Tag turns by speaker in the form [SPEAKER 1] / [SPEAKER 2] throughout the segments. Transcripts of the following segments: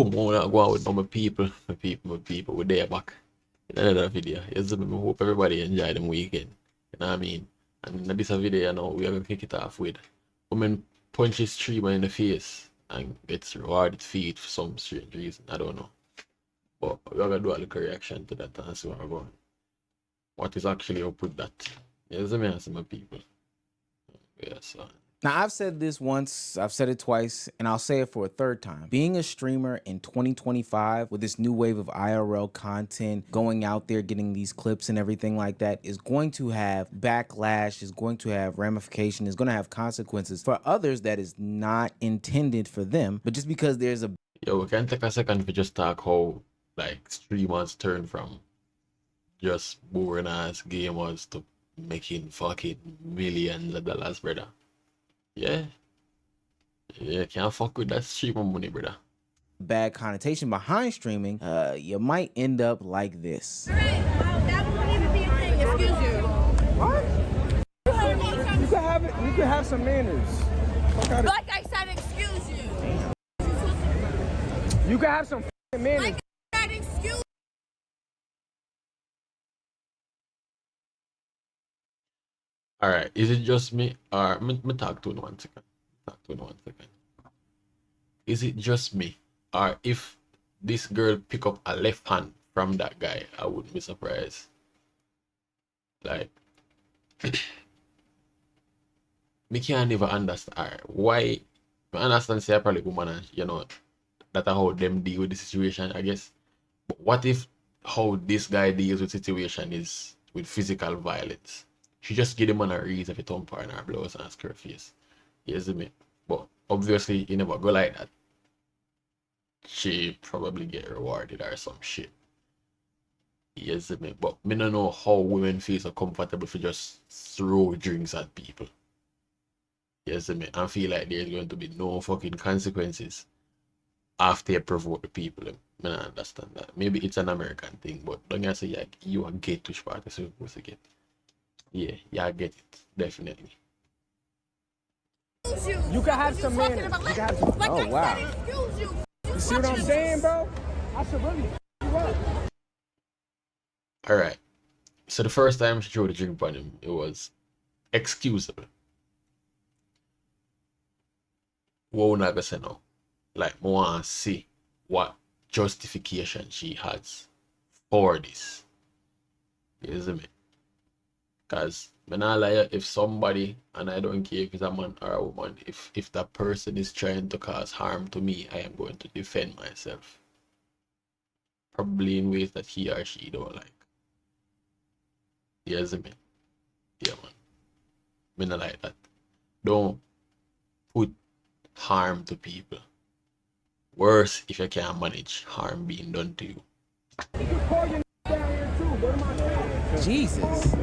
[SPEAKER 1] boom, I wanna go out with my people, we're there back in another video. Yes, I hope everybody enjoy them weekend. You know what I mean? And in this video, you know, we are gonna kick it off with woman punches streamer in the face and gets rewarded feed for some strange reason. I don't know. But we're gonna do a little reaction to that and see where we're going. What is actually up with that? Yes, I mean, my people. Yes,
[SPEAKER 2] Now, I've said this once, I've said it twice, and I'll say it for a third time. Being a streamer in 2025 with this new wave of IRL content, going out there, getting these clips and everything like that is going to have backlash, is going to have ramification, is going to have consequences for others that is not intended for them. But just because there's a...
[SPEAKER 1] Yo, we can take a second to just talk how, like, streamers turn from just boring ass gamers to making fucking millions of dollars, brother. Yeah. Yeah, can't fuck with that streamer money, brother.
[SPEAKER 2] bad connotation behind streaming, you might end up like this.
[SPEAKER 3] That won't even be a thing. Excuse you.
[SPEAKER 4] What? You can have some manners.
[SPEAKER 3] Like I said, excuse you.
[SPEAKER 4] You can have some manners.
[SPEAKER 3] Like I said, excuse.
[SPEAKER 1] All right, is it just me? Or me talk to in 1 second. Talk to in 1 second. Is it just me, or if this girl pick up a left hand from that guy, I wouldn't be surprised. Like, me can't even understand why. I understand say probably woman, and you know, that how them deal with the situation, I guess. But what if how this guy deals with situation is with physical violence? She just give the man a reason for thump her in her blouse and ask her face. You see me? But obviously you never go like that. She probably get rewarded or some shit. You see me? But me don't know how women feel so comfortable for just throw drinks at people. You see me? I feel like there's going to be no fucking consequences after you provoke the people. I don't understand that. Maybe it's an American thing, but don't you say like you are get which part is supposed to get. Yeah, I get it. Definitely.
[SPEAKER 4] You can have some manners. You can have some...
[SPEAKER 2] Oh, wow.
[SPEAKER 4] You see what I'm saying, bro? I should really you up.
[SPEAKER 1] Alright. So the first time she threw the drink on him, it was excusable. What would I gonna say now? Like, I want to see what justification she has for this. You see me? Because when I lie, if somebody, and I don't care if it's a man or a woman, if that person is trying to cause harm to me, I am going to defend myself. Probably in ways that he or she don't like. You see me? Yeah, man. Me not like that. Don't put harm to people. Worse if you can't manage harm being done to you.
[SPEAKER 2] Jesus.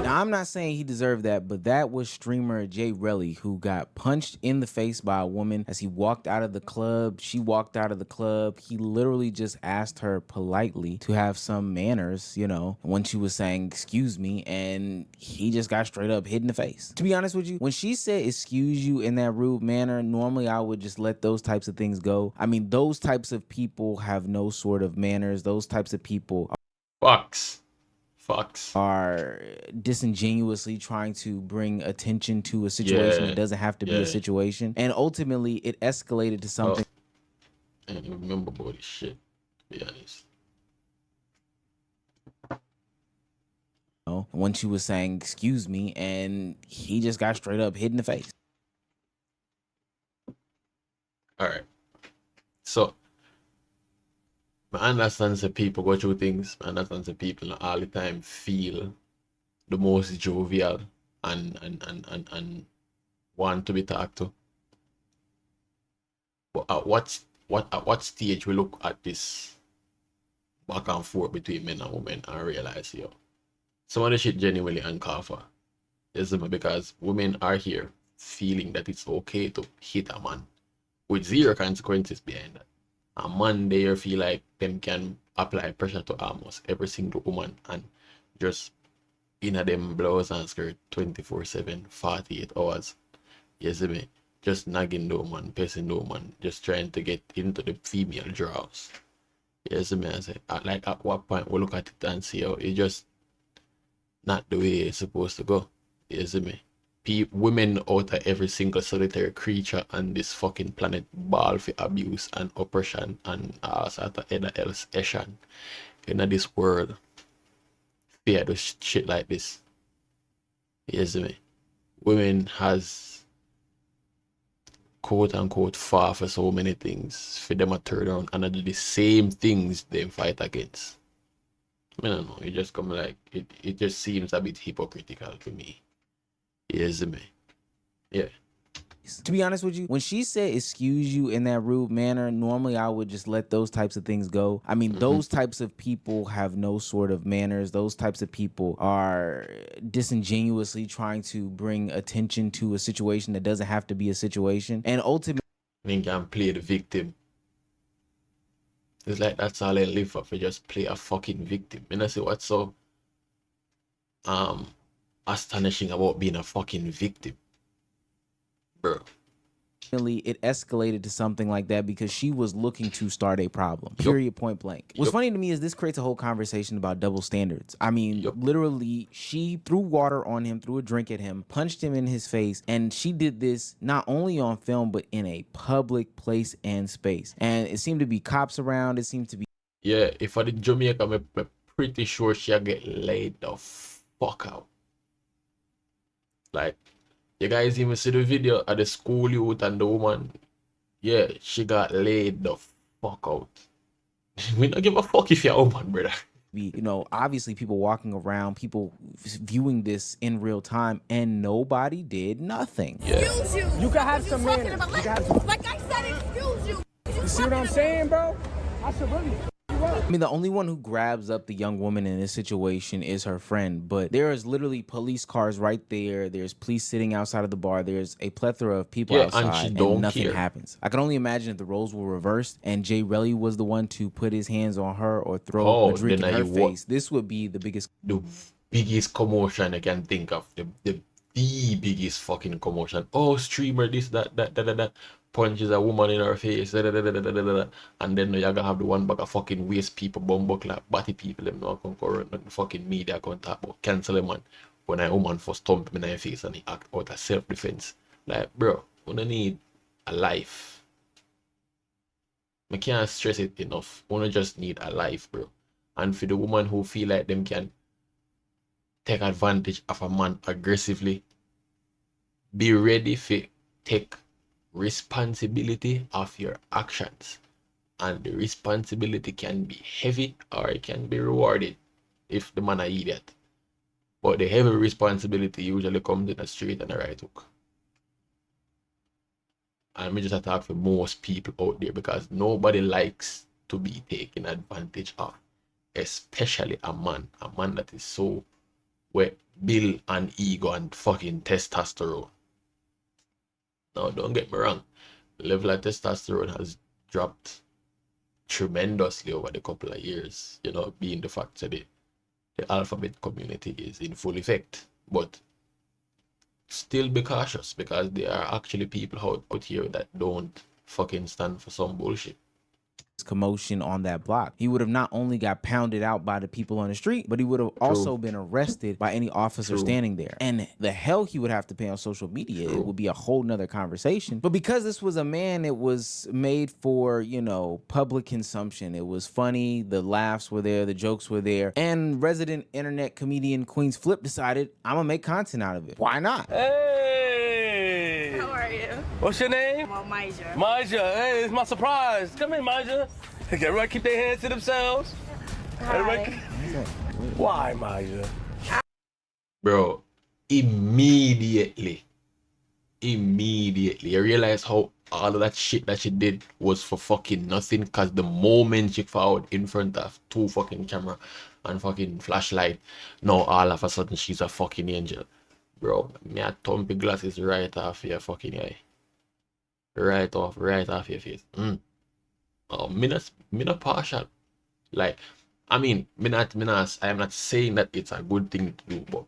[SPEAKER 2] Now, I'm not saying he deserved that, but that was streamer Jay Relly, who got punched in the face by a woman as he walked out of the club. She walked out of the club. He literally just asked her politely to have some manners, you know, when she was saying, excuse me, and he just got straight up hit in the face. To be honest with you, when she said, excuse you in that rude manner, normally I would just let those types of things go. I mean, those types of people have no sort of manners. Those types of people are disingenuously trying to bring attention to a situation that doesn't have to be a situation, and ultimately it escalated to something.
[SPEAKER 1] I don't even remember about this shit, to be honest.
[SPEAKER 2] When she was saying excuse me, and he just got straight up hit in the face.
[SPEAKER 1] All right, so I understand that people go through things. I understand that people all the time feel the most jovial and want to be talked to. But at what stage we look at this back and forth between men and women and realize, yo, some of the shit genuinely uncalled for. Because women are here feeling that it's okay to hit a man with zero consequences behind that. A man there feel like them can apply pressure to almost every single woman and just in a them blouse and skirt 24/7, 48 hours. You see me? just nagging the woman, pissing the woman, just trying to get into the female draws. Yes, me, I say, like at what point we look at it and see how it's just not the way it's supposed to go. Yes, me. Women out of every single solitary creature on this fucking planet ball for abuse and oppression and all sort of other else action in this world. Fear do shit like this. Yes, me. Women has quote unquote fought for so many things for them to turn around and do the same things they fight against. I don't know, it just come like it just seems a bit hypocritical to me. Yes, me. Yeah.
[SPEAKER 2] To be honest with you, when she said excuse you in that rude manner, normally I would just let those types of things go. I mean, those types of people have no sort of manners. Those types of people are disingenuously trying to bring attention to a situation that doesn't have to be a situation. And ultimately,
[SPEAKER 1] They can play the victim. It's like that's all they live for just play a fucking victim. And I say what's so astonishing about being a fucking victim, bro.
[SPEAKER 2] it escalated to something like that because she was looking to start a problem. Period. Point blank. What's funny to me is this creates a whole conversation about double standards. I mean, literally, she threw water on him, threw a drink at him, punched him in his face, and she did this not only on film but in a public place and space. And it seemed to be cops around. It seemed to be
[SPEAKER 1] If I did Jamaica, I'm pretty sure she'll get laid the fuck out. Like, you guys even see the video of the school youth and the woman? Yeah, she got laid the fuck out. We don't give a fuck if you're a woman, brother.
[SPEAKER 2] Obviously people walking around, people viewing this in real time, and nobody did nothing.
[SPEAKER 3] Excuse you.
[SPEAKER 4] You can have
[SPEAKER 3] You
[SPEAKER 4] some
[SPEAKER 3] talking
[SPEAKER 4] manners.
[SPEAKER 3] about-
[SPEAKER 4] You can have some-
[SPEAKER 3] Like I said, excuse you.
[SPEAKER 4] You see what I'm saying, bro? I should really you up.
[SPEAKER 2] I mean, the only one who grabs up the young woman in this situation is her friend, but there is literally police cars right there. There's police sitting outside of the bar. There's a plethora of people outside,
[SPEAKER 1] and she
[SPEAKER 2] and
[SPEAKER 1] don't
[SPEAKER 2] nothing
[SPEAKER 1] care.
[SPEAKER 2] happens. I can only imagine if the roles were reversed and Jay Relly was the one to put his hands on her or throw a drink in
[SPEAKER 1] then
[SPEAKER 2] her
[SPEAKER 1] I wa-
[SPEAKER 2] face. This would be the biggest.
[SPEAKER 1] The biggest commotion I can think of. The biggest fucking commotion. Oh, streamer, this, that. Punches a woman in her face. And then you're gonna have the one bag of fucking waste people, bumbuckler, batty people, them not concurrent, the fucking media can talk about cancel a man. When a woman first stomp him in her face and he act out of self-defense. Like, bro, we don't need a life. I can't stress it enough. We don't just need a life, bro. And for the woman who feel like them can take advantage of a man aggressively, be ready for take responsibility of your actions. And the responsibility can be heavy or it can be rewarded if the man an idiot. But the heavy responsibility usually comes in a straight and a right hook. And we just attack for most people out there because nobody likes to be taken advantage of. Especially a man that is so built on ego and fucking testosterone. Now, don't get me wrong, the level of testosterone has dropped tremendously over the couple of years, being the fact that the alphabet community is in full effect. But still be cautious because there are actually people out here that don't fucking stand for some bullshit.
[SPEAKER 2] Commotion on that block. He would have not only got pounded out by the people on the street, but he would have also been arrested by any officer standing there. And the hell he would have to pay on social media, it would be a whole nother conversation. But because this was a man, it was made for, public consumption. It was funny, the laughs were there, the jokes were there, and resident internet comedian Queens Flip decided, I'm gonna make content out of it. Why not?
[SPEAKER 5] Hey!
[SPEAKER 3] How are you?
[SPEAKER 5] What's your name?
[SPEAKER 3] I'm Maija.
[SPEAKER 5] Maja. Hey, it's my surprise. Come in, Maja. Everybody keep their hands to themselves. Everybody. Why, Maja?
[SPEAKER 1] Bro, immediately, I realized how all of that shit that she did was for fucking nothing, because the moment she found in front of two fucking camera and fucking flashlight, now all of a sudden she's a fucking angel. Bro, me a thumpy glasses right off your fucking eye. Right off your face. Oh, me not partial. Like, I mean, I'm not saying that it's a good thing to do, but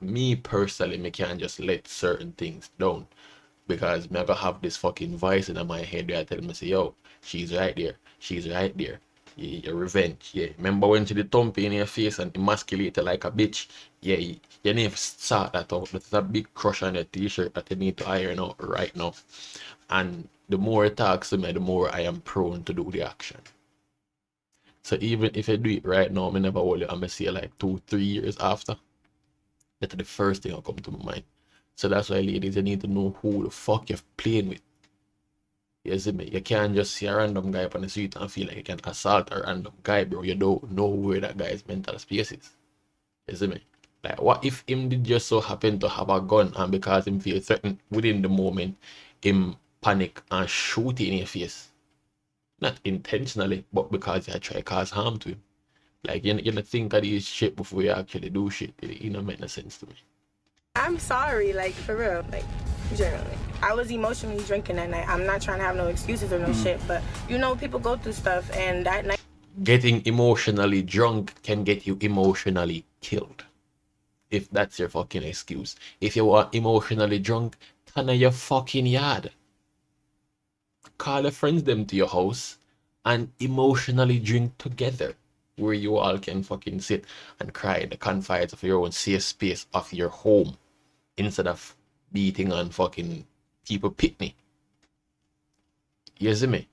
[SPEAKER 1] me personally, me can't just let certain things down. Because me I gonna have this fucking voice in my head where I tell me say, yo, she's right there. She's right there. Yeah, your revenge. Yeah. Remember when she did thump in your face and emasculate you like a bitch? Yeah, you need to sort that out. That's a big crush on your t-shirt that you need to iron out right now. And the more it talks to me, the more I am prone to do the action. So even if I do it right now, I never hold it. I'm gonna say like 2-3 years after. That's the first thing that come to my mind. So that's why, ladies, you need to know who the fuck you're playing with. You see me? You can't just see a random guy on the street and feel like you can assault a random guy, bro. You don't know where that guy's mental space is. You see me? Like, what if him did just so happen to have a gun and because him feel threatened within the moment, him panic and shoot it in your face? Not intentionally, but because you try to cause harm to him. Like, you know, think of these shit before you actually do shit. It don't make no sense to me.
[SPEAKER 6] I'm sorry, like, for real, like, generally. I was emotionally drinking that night. I'm not trying to have no excuses or no shit, but, you know, people go through stuff, and that night...
[SPEAKER 1] Getting emotionally drunk can get you emotionally killed. If that's your fucking excuse. If you are emotionally drunk, turn on your fucking yard. Call your friends them to your house and emotionally drink together. Where you all can fucking sit and cry in the confines of your own safe space of your home. Instead of beating on fucking people picnic. You see me?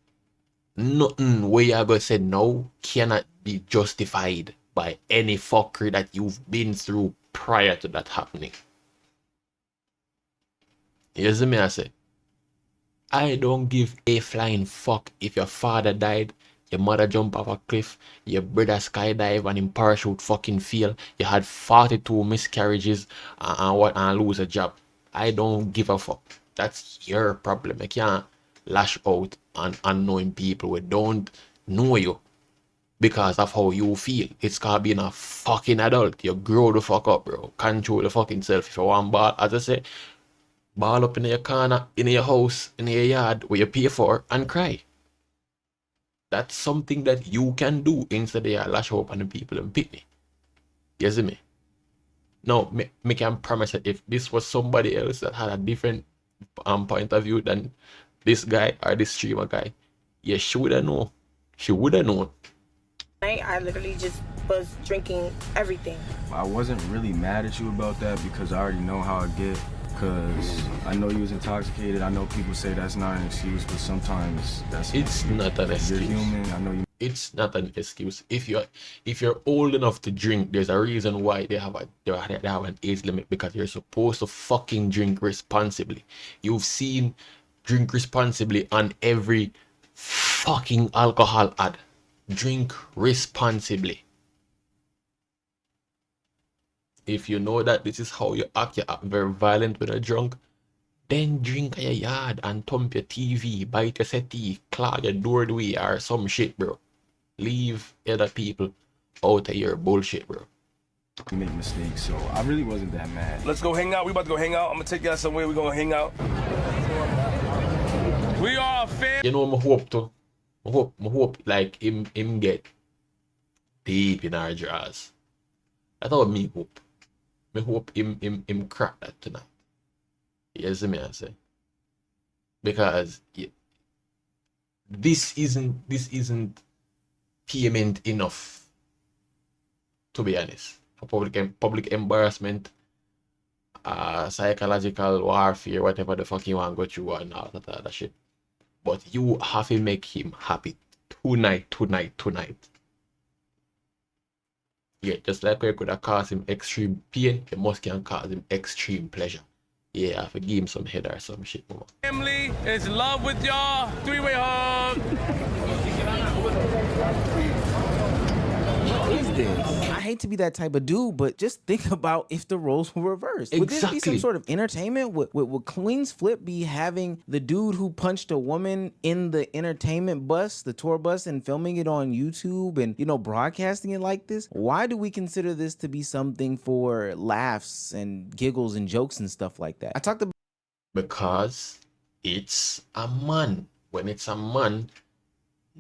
[SPEAKER 1] Nothing where you gonna say no cannot be justified by any fuckery that you've been through prior to that happening. You see me? I say, I don't give a flying fuck if your father died, your mother jump off a cliff, your brother skydive and in parachute fucking fail, you had 42 miscarriages and lose a job. I don't give a fuck. That's your problem. You can't lash out on unknowing people who don't know you because of how you feel. It's called being a fucking adult. You grow the fuck up, bro. Control the fucking self. If you want ball, as I say, ball up in your corner, in your house, in your yard, where you pay for and cry. That's something that you can do instead of you lash out on the people and pick me. You see me? No, me can promise that if this was somebody else that had a different point of view than this guy or this streamer guy, yeah, she would have known. She would have known.
[SPEAKER 6] I literally just was drinking everything.
[SPEAKER 7] I wasn't really mad at you about that because I already know how I get. Because I know you was intoxicated. I know people say that's not an excuse, but sometimes
[SPEAKER 1] it's not an excuse.
[SPEAKER 7] You're human. I know you.
[SPEAKER 1] It's not an excuse. If you're old enough to drink, there's a reason why they have an age limit, because you're supposed to fucking drink responsibly. You've seen drink responsibly on every fucking alcohol ad. Drink responsibly. If you know that this is how you act very violent when you're drunk, then drink at your yard and thump your TV, bite your settee, clog your doorway or some shit, bro. Leave other people out of your bullshit, bro.
[SPEAKER 7] You make mistakes, so I really wasn't that mad.
[SPEAKER 5] Let's go hang out. We about to go hang out. I'm gonna take y'all somewhere. We're gonna hang out. We are a fan.
[SPEAKER 1] You know, I hope like him get deep in our jaws. That's what me hope. I hope him crack that tonight. You see me, I say. Because this isn't payment enough, to be honest. For public embarrassment, psychological warfare, whatever the fuck you want to go through and all that other shit. But you have to make him happy tonight. Yeah, just like we could have caused him extreme pain, you must can cause him extreme pleasure. Yeah, I have to give him some head or some shit. Mama.
[SPEAKER 5] Family is in love with y'all. Three-way hug.
[SPEAKER 2] What is this? I hate to be that type of dude, but just think about if the roles were reversed. Would this be some sort of entertainment? Would Queen's Flip be having the dude who punched a woman in the entertainment bus, the tour bus, and filming it on YouTube and, you know, broadcasting it like this? Why do we consider this to be something for laughs and giggles and jokes and stuff like that? I talked about...
[SPEAKER 1] Because it's a man. When it's a man,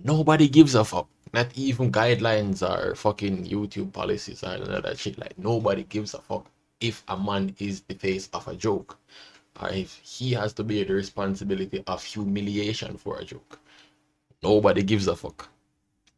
[SPEAKER 1] nobody gives a fuck. Not even guidelines or fucking YouTube policies or none of that shit. Like, nobody gives a fuck if a man is the face of a joke. or if he has to bear the responsibility of humiliation for a joke. Nobody gives a fuck.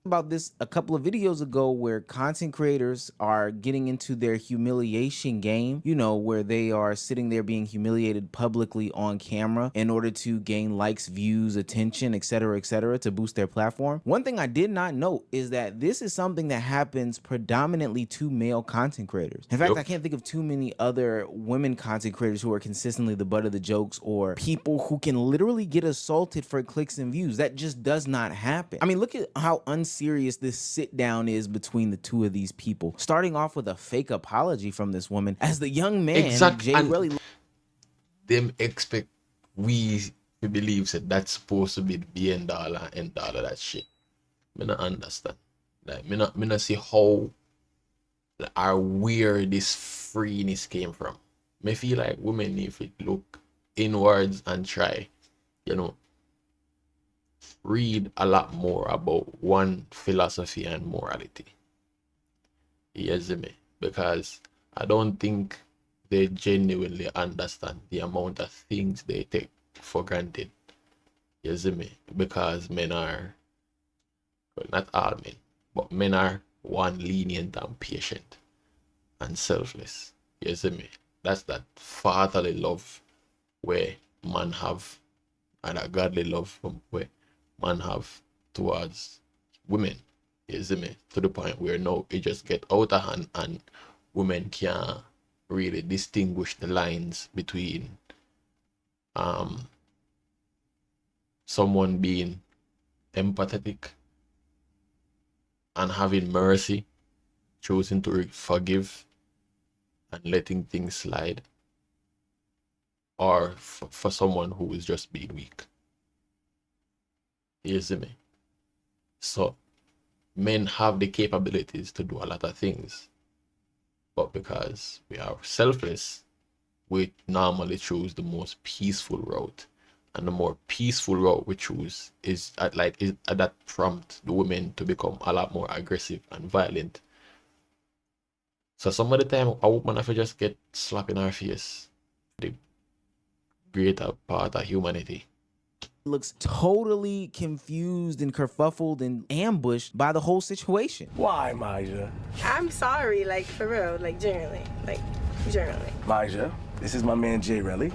[SPEAKER 2] About this a couple of videos ago where content creators are getting into their humiliation game, you know, where they are sitting there being humiliated publicly on camera in order to gain likes, views, attention, etc., to boost their platform. One thing I did not know is that this is something that happens predominantly to male content creators. In fact,
[SPEAKER 1] Yep.
[SPEAKER 2] I can't think of too many other women content creators who are consistently the butt of the jokes, or people who can literally get assaulted for clicks and views. That just does not happen. I mean, look at how unserious this sit down is between the two of these people. Starting off with a fake apology from this woman as the young man, Jay
[SPEAKER 1] And
[SPEAKER 2] Relly,
[SPEAKER 1] them expect we to believe that that's supposed to be the end all and end all of that shit. Me not understand. Like me not see how or where this freeness came from. Me feel like women need to look inwards and try, you know, read a lot more about one philosophy and morality. You see me? Because I don't think they genuinely understand the amount of things they take for granted. You see me? Because men are, well, not all men, but men are one, lenient and patient and selfless. You see me? That's that fatherly love where man have, and a godly love where man have towards women. You see me? To the point where now it just get out of hand and women can't really distinguish the lines between someone being empathetic and having mercy, choosing to forgive and letting things slide, or for someone who is just being weak. You see me? So men have the capabilities to do a lot of things, but because we are selfless, we normally choose the most peaceful route. And the more peaceful route we choose is that prompt the women to become a lot more aggressive and violent. So some of the time a woman have to just get slapped in her face, the greater part of humanity.
[SPEAKER 2] looks totally confused and kerfuffled and ambushed by the whole situation.
[SPEAKER 5] Why, Maja?
[SPEAKER 6] I'm sorry, like, for real, like, genuinely.
[SPEAKER 5] Maja, this is my man Jay Relly.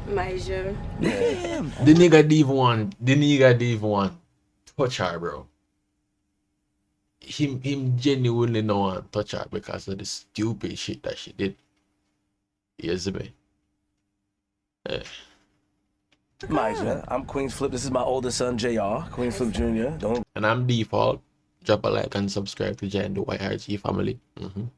[SPEAKER 6] Major.
[SPEAKER 2] Damn.
[SPEAKER 1] The nigga didn't even want touch her, bro. Him genuinely no want touch her because of the stupid shit that she did. You see me?
[SPEAKER 5] Maja, I'm Queens Flip. This is my oldest son, JR. Queen Flip Jr. Don't.
[SPEAKER 1] And I'm default. Drop a like and subscribe to Jay and the YRG family.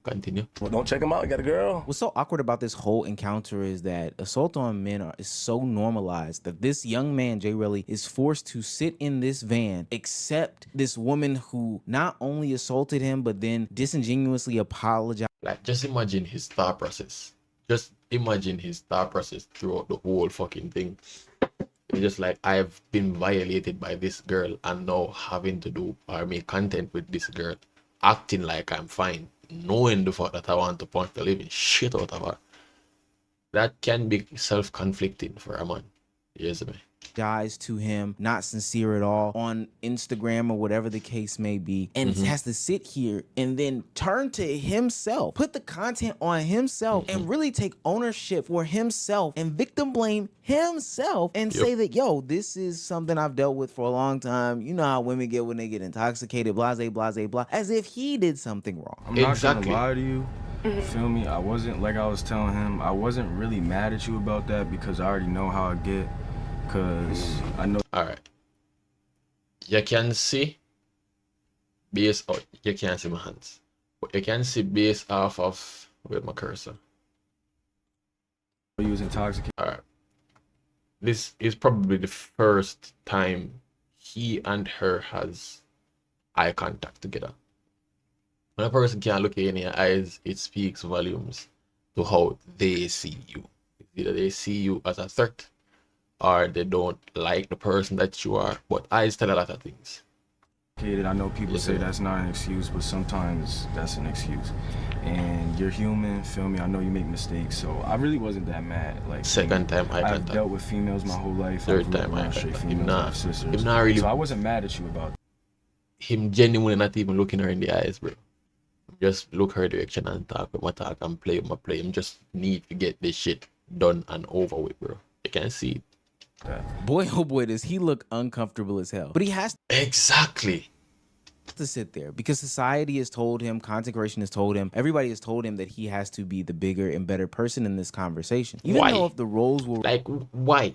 [SPEAKER 1] Continue.
[SPEAKER 5] Well, don't check him out. You got a girl.
[SPEAKER 2] What's so awkward about this whole encounter is that assault on men is so normalized that this young man, Jay Relly, is forced to sit in this van, accept this woman who not only assaulted him, but then disingenuously apologized.
[SPEAKER 1] Like, just imagine his thought process. Just imagine his thought process throughout the whole fucking thing. It's just like, I've been violated by this girl and now having to do or make content with this girl, acting like I'm fine, knowing the fact that I want to punch the living shit out of her. That can be self-conflicting for a man. Yes, me.
[SPEAKER 2] To him, not sincere at all on Instagram or whatever the case may be, and has to sit here and then turn to himself, put the content on himself, and really take ownership for himself and victim blame himself and say that, yo, this is something I've dealt with for a long time. You know how women get when they get intoxicated, blase, blase, blah, as if he did something wrong.
[SPEAKER 7] I'm not gonna lie to you. Feel me? I wasn't, like I was telling him, I wasn't really mad at you about that because I already know how I get. Cause I know.
[SPEAKER 1] All right. You can see based. Oh, you can't see my hands, but you can see based off of with my cursor.
[SPEAKER 7] He was intoxicated.
[SPEAKER 1] All right. This is probably the first time he and her has eye contact together. When a person can't look in your eyes, it speaks volumes to how they see you. Either they see you as a threat, or they don't like the person that you are, but eyes tell a lot of things.
[SPEAKER 7] I know people say that's not an excuse, but sometimes that's an excuse. And you're human, feel me? I know you make mistakes, so I really wasn't that mad. Like
[SPEAKER 1] Second time I
[SPEAKER 7] I've dealt with females my whole life.
[SPEAKER 1] Third
[SPEAKER 7] I've lived
[SPEAKER 1] time I
[SPEAKER 7] around straight
[SPEAKER 1] contact.
[SPEAKER 7] females, I have sisters.
[SPEAKER 1] Him not really.
[SPEAKER 7] So I wasn't mad at you about that.
[SPEAKER 1] Him genuinely not even looking her in the eyes, bro. Just look her direction and talk with my talk and play with my play. Him just need to get this shit done and over with, bro. You can see it.
[SPEAKER 2] Boy, oh boy, does he look uncomfortable as hell. But he has
[SPEAKER 1] Exactly.
[SPEAKER 2] to sit there because society has told him, content creation has told him, everybody has told him that he has to be the bigger and better person in this conversation. Even
[SPEAKER 1] Why?
[SPEAKER 2] though if the roles were
[SPEAKER 1] Like, why?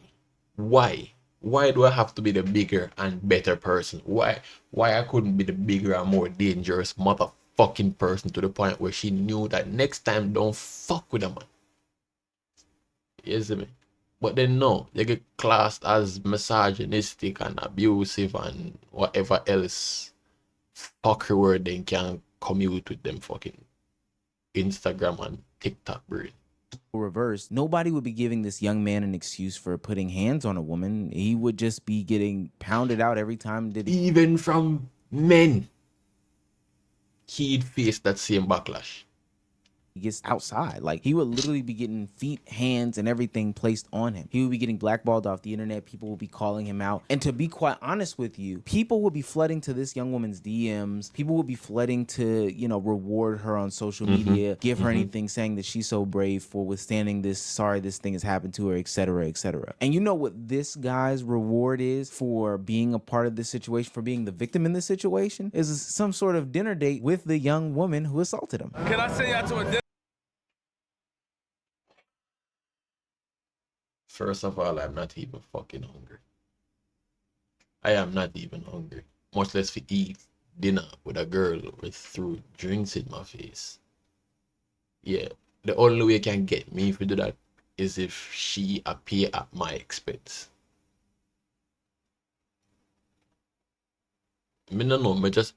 [SPEAKER 1] Why do I have to be the bigger and better person? Why I couldn't be the bigger and more dangerous motherfucking person to the point where she knew that next time don't fuck with a man? You see me? But then no, they get classed as misogynistic and abusive and whatever else fuckery word they can commute with them fucking Instagram and TikTok brain.
[SPEAKER 2] reversed, nobody would be giving this young man an excuse for putting hands on a woman. He would just be getting pounded out every time that he
[SPEAKER 1] Even from men, he'd face that same backlash.
[SPEAKER 2] gets outside. Like, he would literally be getting feet, hands, and everything placed on him. He would be getting blackballed off the internet. People would be calling him out. And to be quite honest with you, people would be flooding to this young woman's DMs. People would be flooding to, you know, reward her on social media, give her anything, saying that she's so brave for withstanding this. Sorry, this thing has happened to her, etc., etc. And you know what this guy's reward is for being a part of this situation, for being the victim in this situation? Is some sort of dinner date with the young woman who assaulted him.
[SPEAKER 5] Can I send y'all to a dinner?
[SPEAKER 1] First of all, I'm not even fucking hungry. I am not even hungry. Much less to eat dinner with a girl with threw drinks in my face. Yeah, the only way can get me to do that is if she appear at my expense. Me no know, me just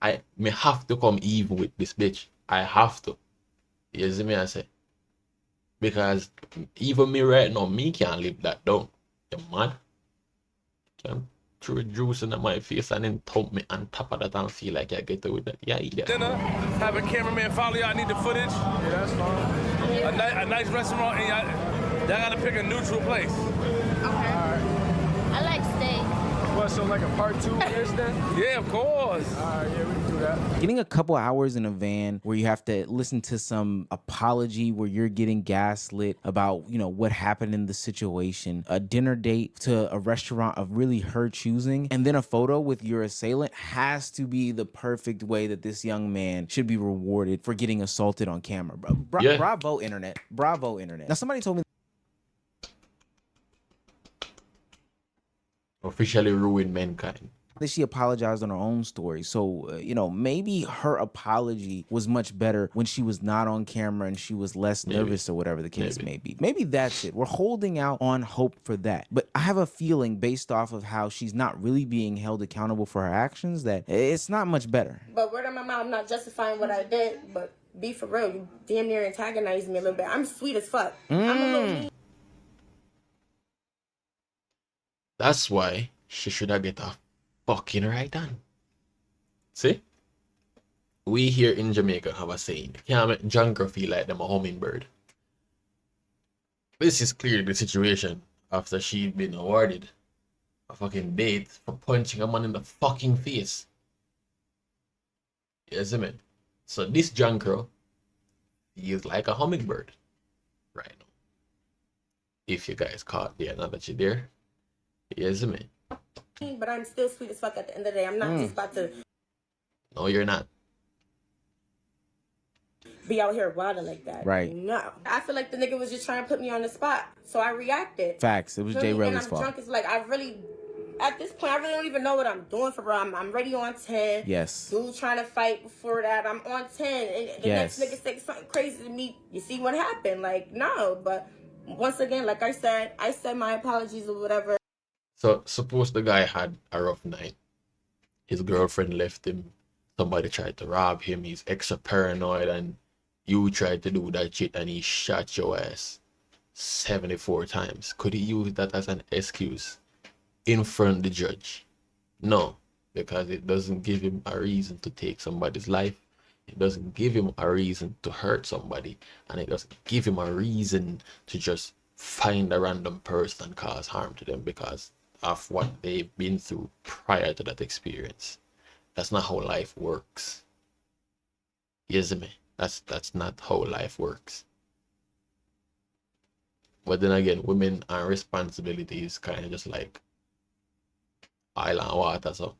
[SPEAKER 1] I have to come even with this bitch. I have to. You see me I say? Because even me right now, me can't live that down. You mad? Can throw juice in my face and then thump me on top of that and feel like I get away with that. Yeah, idiot.
[SPEAKER 5] Dinner, have a cameraman follow y'all. I need the footage.
[SPEAKER 4] Yeah, that's fine.
[SPEAKER 5] A nice restaurant, and y'all gotta pick a neutral place.
[SPEAKER 3] I like steak.
[SPEAKER 4] What, so like a part 2 of this then?
[SPEAKER 5] Yeah, of course.
[SPEAKER 4] Alright, yeah, we can do that.
[SPEAKER 2] Getting a couple hours in a van where you have to listen to some apology where you're getting gaslit about, you know, what happened in the situation, a dinner date to a restaurant of really her choosing, and then a photo with your assailant has to be the perfect way that this young man should be rewarded for getting assaulted on camera.
[SPEAKER 1] Yeah.
[SPEAKER 2] Bravo, internet. Bravo, internet. Now, somebody told me
[SPEAKER 1] Officially ruined mankind.
[SPEAKER 2] that she apologized on her own story. So, you know, maybe her apology was much better when she was not on camera and she was less nervous or whatever the case may be. Maybe that's it. We're holding out on hope for that. But I have a feeling based off of how she's not really being held accountable for her actions that it's not much better.
[SPEAKER 6] But word on my mouth, I'm not justifying what I did, but be for real, you damn near antagonized me a little bit. I'm sweet as fuck. I'm a little mean.
[SPEAKER 1] That's why she should have get a fucking right hand. See? We here in Jamaica have a saying. Can't make junker feel like them a hummingbird. This is clearly the situation after she'd been awarded a fucking date for punching a man in the fucking face. You see me? So this junker feels like a hummingbird right now. If you guys caught the analogy there. You see me?
[SPEAKER 6] But I'm still sweet as fuck at the end of the day. I'm not just about to
[SPEAKER 1] No, you're not.
[SPEAKER 6] be out here wilding like that.
[SPEAKER 2] Right.
[SPEAKER 6] No. I feel like the nigga was just trying to put me on the spot. So I reacted.
[SPEAKER 2] Facts. It was Jay
[SPEAKER 6] And
[SPEAKER 2] Relly's
[SPEAKER 6] I'm
[SPEAKER 2] fault.
[SPEAKER 6] drunk. It's like, at this point, I really don't even know what I'm doing for real. I'm ready on 10.
[SPEAKER 2] Yes.
[SPEAKER 6] Dude trying to fight before that. I'm on 10. And the
[SPEAKER 2] Yes.
[SPEAKER 6] next nigga say something crazy to me. You see what happened? Like, no. But once again, like I said my apologies or whatever.
[SPEAKER 1] So suppose the guy had a rough night. His girlfriend left him. Somebody tried to rob him. He's extra paranoid and you tried to do that shit and he shot your ass 74 times. Could he use that as an excuse in front of the judge? No. because it doesn't give him a reason to take somebody's life. It doesn't give him a reason to hurt somebody, and it doesn't give him a reason to just find a random person and cause harm to them because of what they've been through prior to that experience. That's not how life works. You see me? That's not how life works. But then again, women and responsibility is kind of just like oil and water, so.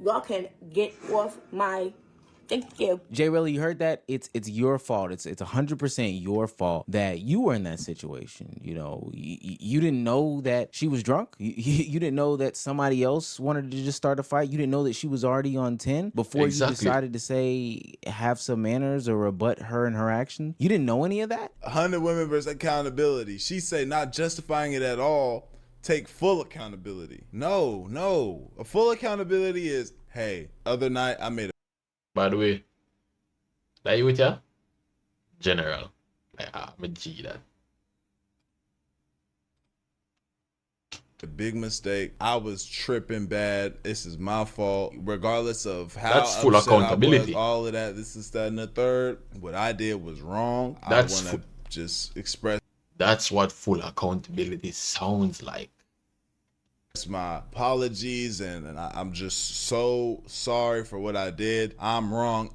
[SPEAKER 6] Y'all can get off my. Thank you.
[SPEAKER 2] Jay, really, you heard that? It's your fault. It's 100% your fault that you were in that situation. You know, you didn't know that she was drunk. You didn't know that somebody else wanted to just start a fight. You didn't know that she was already on 10 before you decided to say have some manners or rebut her and her action. You didn't know any of that?
[SPEAKER 8] 100 women versus accountability. She say not justifying it at all. Take full accountability. No. A full accountability is, hey, other night I made a.
[SPEAKER 1] By the way, that you with ya? General. Like, I'm a G that.
[SPEAKER 8] A big mistake. I was tripping bad. This is my fault. Regardless of how
[SPEAKER 1] that's full accountability.
[SPEAKER 8] All of that, this is that and the third. What I did was wrong.
[SPEAKER 1] That's
[SPEAKER 8] I want to just express.
[SPEAKER 1] That's what full accountability sounds like.
[SPEAKER 8] My apologies, and I'm just so sorry for what I did. I'm wrong.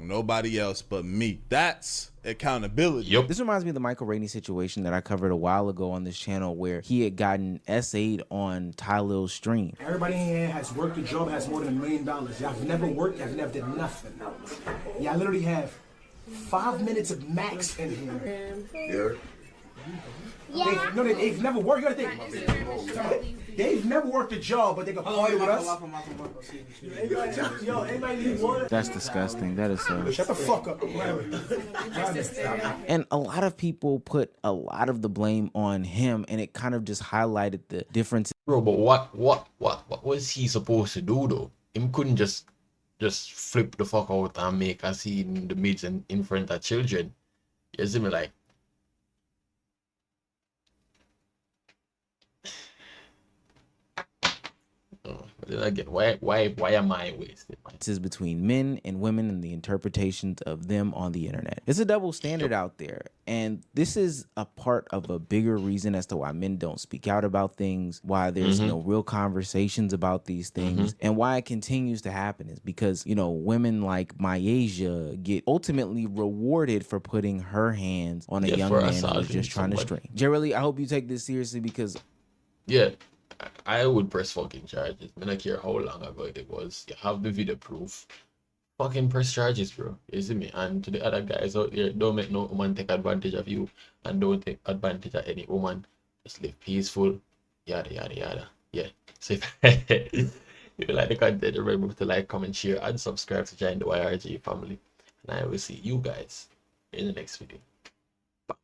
[SPEAKER 8] Nobody else but me. That's accountability.
[SPEAKER 1] Yep.
[SPEAKER 2] This reminds me of the Michael Rainey situation that I covered a while ago on this channel where he had gotten essayed on Ty Lil's stream.
[SPEAKER 4] Everybody in here has worked a job, has more than $1 million. Y'all never worked, y'all never did nothing. Y'all literally have 5 minutes of max in here. They've never worked. You gotta think. They've never worked a job, but they can party with us.
[SPEAKER 2] That's disgusting. That is so.
[SPEAKER 4] Shut the fuck up.
[SPEAKER 2] And a lot of people put a lot of the blame on him, and it kind of just highlighted the difference.
[SPEAKER 1] Bro, but what was he supposed to do though? Him couldn't just flip the fuck out and make a scene in the midst and in front of children. You see me, like. But then again, why am I wasting my time?
[SPEAKER 2] Is between men and women and the interpretations of them on the internet. It's a double standard out there, and this is a part of a bigger reason as to why men don't speak out about things, why there's no real conversations about these things, and why it continues to happen is because, you know, women like Myasia get ultimately rewarded for putting her hands on a young man who was just trying to string. Jerry, I hope you take this seriously because
[SPEAKER 1] I would press fucking charges. I don't care how long ago it was. You have the video proof. Fucking press charges, bro. You see me? And to the other guys out there, don't make no woman take advantage of you, and don't take advantage of any woman. Just live peaceful. Yada yada yada. Yeah. So if you like the content, remember to like, comment, share, and subscribe to join the YRG family. And I will see you guys in the next video. Bye.